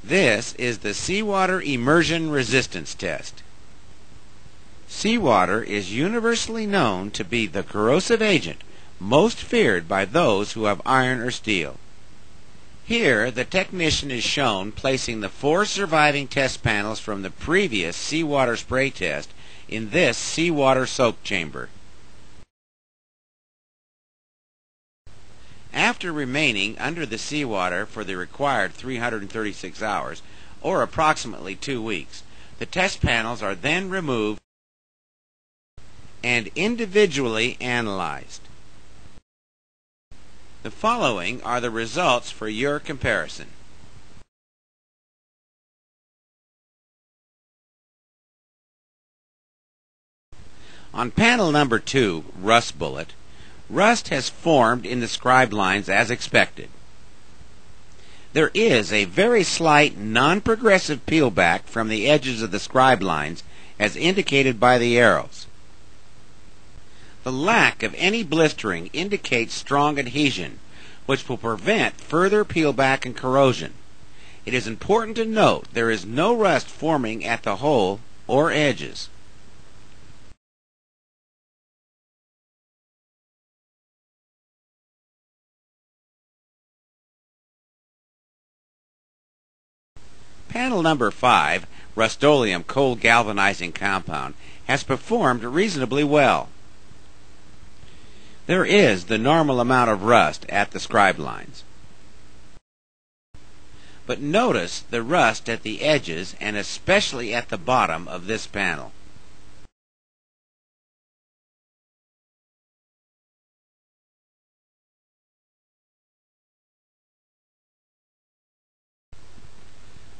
This is the Seawater Immersion Resistance Test. Seawater is universally known to be the corrosive agent most feared by those who have iron or steel. Here, the technician is shown placing the 4 surviving test panels from the previous seawater spray test in this seawater soak chamber. After remaining under the seawater for the required 336 hours, or approximately 2 weeks, the test panels are then removed and individually analyzed. The following are the results for your comparison. On panel number 2, Rust Bullet, rust has formed in the scribe lines as expected. There is a very slight non-progressive peel back from the edges of the scribe lines as indicated by the arrows. The lack of any blistering indicates strong adhesion, which will prevent further peel back and corrosion. It is important to note there is no rust forming at the hole or edges. Panel number 5, Rust-Oleum cold galvanizing compound, has performed reasonably well. There is the normal amount of rust at the scribe lines. But notice the rust at the edges and especially at the bottom of this panel.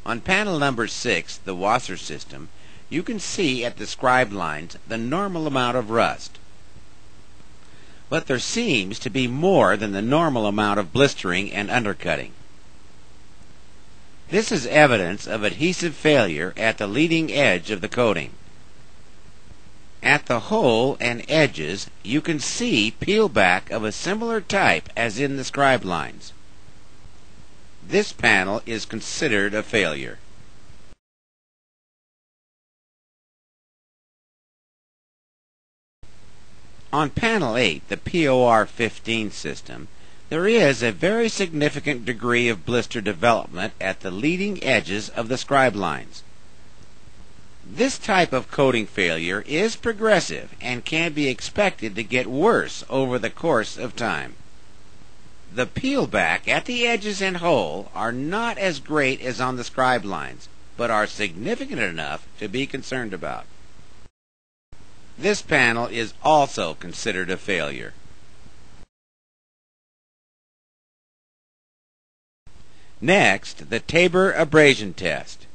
On panel number 6, the washer system, you can see at the scribe lines the normal amount of rust. But there seems to be more than the normal amount of blistering and undercutting. This is evidence of adhesive failure at the leading edge of the coating. At the hole and edges, you can see peel back of a similar type as in the scribe lines. This panel is considered a failure. On panel 8, the POR 15 system, there is a very significant degree of blister development at the leading edges of the scribe lines. This type of coating failure is progressive and can be expected to get worse over the course of time. The peel back at the edges and hole are not as great as on the scribe lines, but are significant enough to be concerned about. This panel is also considered a failure. Next, the Tabor abrasion test.